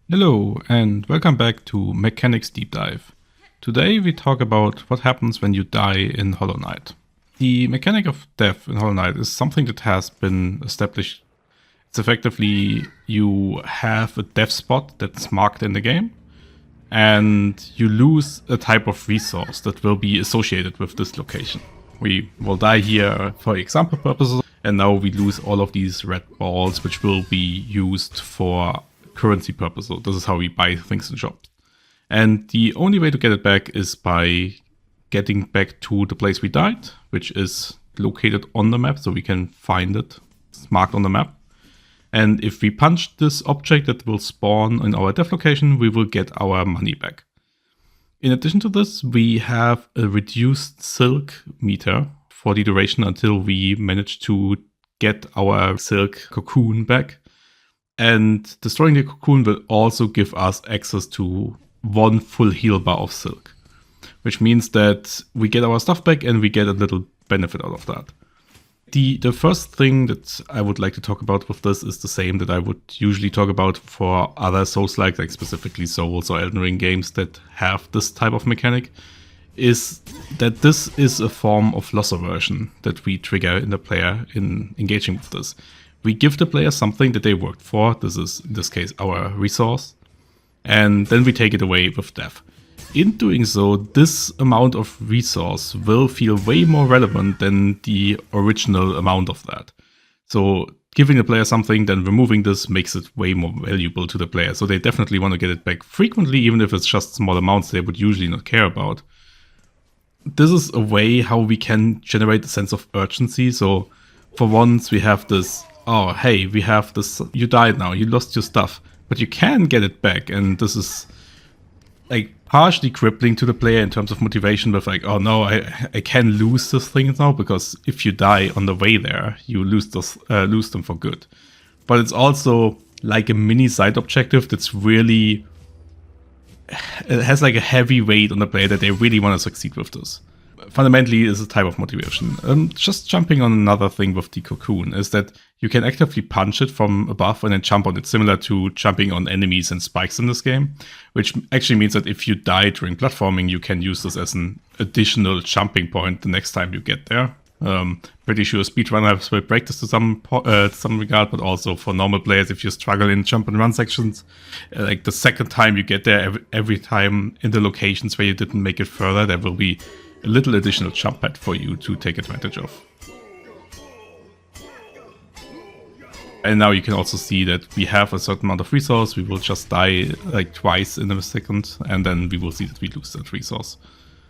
Hello and welcome back to Mechanics Deep Dive. Today we talk about what happens when you die in Hollow Knight. The mechanic of death in Hollow Knight is something that has been established. It's effectively you have a death spot that's marked in the game and you lose a type of resource that will be associated with this location. We will die here for example purposes, and now we lose all of these red balls which will be used for currency purposes. This is how we buy things in shops. And the only way to get it back is by getting back to the place we died, which is located on the map, so we can find it. It's marked on the map. And if we punch this object that will spawn in our death location, we will get our money back. In addition to this, we have a reduced silk meter for the duration until we manage to get our silk cocoon back. And destroying the cocoon will also give us access to one full heal bar of silk, which means that we get our stuff back and we get a little benefit out of that. The first thing that I would like to talk about with this is the same that I would usually talk about for other Souls-like, like specifically Souls or Elden Ring games that have this type of mechanic, is that this is a form of loss aversion that we trigger in the player in engaging with this. We give the player something that they worked for. This is, in this case, our resource. And then we take it away with death. In doing so, this amount of resource will feel way more relevant than the original amount of that. So giving the player something, then removing this makes it way more valuable to the player. So they definitely want to get it back frequently, even if it's just small amounts they would usually not care about. This is a way how we can generate a sense of urgency. So for once we have this, oh, hey, we have this, you died now, you lost your stuff, but you can get it back. And this is like partially crippling to the player in terms of motivation with like, oh no, I can lose this thing now, because if you die on the way there, you lose them for good. But it's also like a mini side objective that's really, it has like a heavy weight on the player that they really want to succeed with this. Fundamentally is a type of motivation. Just jumping on another thing with the cocoon is that you can actively punch it from above and then jump on it, similar to jumping on enemies and spikes in this game, which actually means that if you die during platforming, you can use this as an additional jumping point the next time you get there. Pretty sure speedrunners will break this to some regard, but also for normal players, if you struggle in jump and run sections, like the second time you get there, every time in the locations where you didn't make it further, there will be a little additional jump pad for you to take advantage of. And now you can also see that we have a certain amount of resource. We will just die like twice in a second, and then we will see that we lose that resource.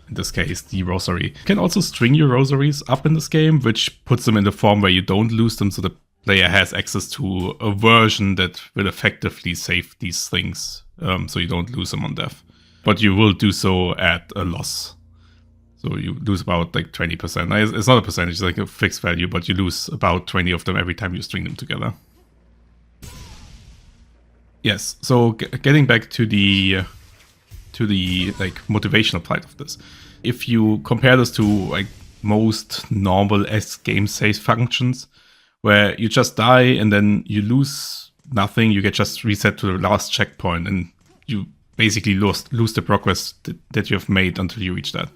In this case, the rosary. You can also string your rosaries up in this game, which puts them in the form where you don't lose them, so the player has access to a version that will effectively save these things, so you don't lose them on death. But you will do so at a loss. So you lose about like 20%. It's not a percentage, it's like a fixed value, but you lose about 20 of them every time you string them together. Yes, so getting back to the like motivational part of this. If you compare this to like most normal game save functions, where you just die and then you lose nothing, you get just reset to the last checkpoint and you basically lose the progress that you have made until you reach that.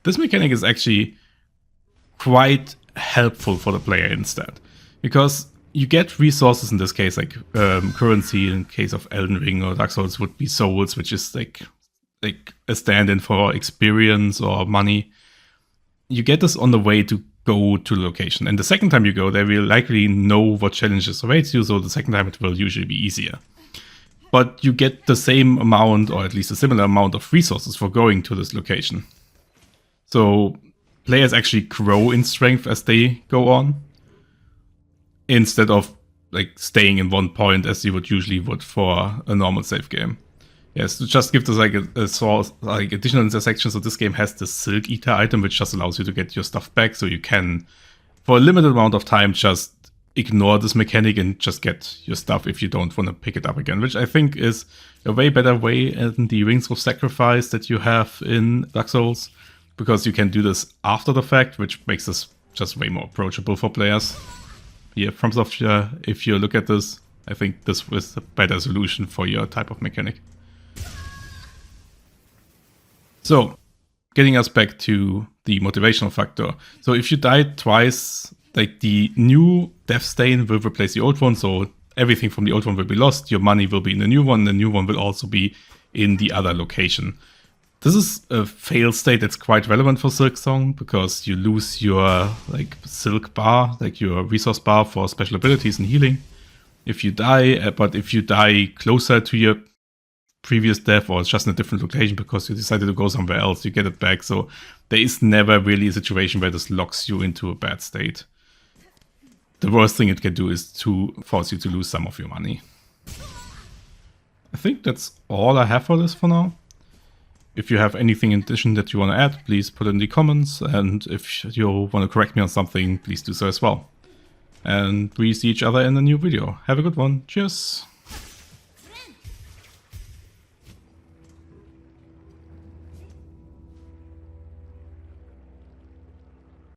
This mechanic is actually quite helpful for the player instead, because you get resources in this case, like currency in case of Elden Ring or Dark Souls would be souls, which is like a stand-in for experience or money. You get this on the way to go to the location, and the second time you go, they will likely know what challenges await you, so the second time it will usually be easier. But you get the same amount, or at least a similar amount of resources for going to this location. So players actually grow in strength as they go on, instead of like staying in one point as you would usually for a normal save game. Yes, to just give this like a source, like additional intersection. So this game has the Silk Eater item, which just allows you to get your stuff back. So you can, for a limited amount of time, just ignore this mechanic and just get your stuff if you don't want to pick it up again, which I think is a way better way than the Rings of Sacrifice that you have in Dark Souls, because you can do this after the fact, which makes this just way more approachable for players. Here, from software, if you look at this, I think this was a better solution for your type of mechanic. So, getting us back to the motivational factor. So if you die twice, like the new death stain will replace the old one, so everything from the old one will be lost, your money will be in the new one will also be in the other location. This is a fail state that's quite relevant for Silksong, because you lose your like silk bar, like your resource bar for special abilities and healing if you die, but if you die closer to your previous death, or it's just in a different location because you decided to go somewhere else, you get it back. So there is never really a situation where this locks you into a bad state. The worst thing it can do is to force you to lose some of your money. I think that's all I have for this for now. If you have anything in addition that you want to add, please put it in the comments, and if you want to correct me on something, please do so as well. And we see each other in a new video. Have a good one. Cheers!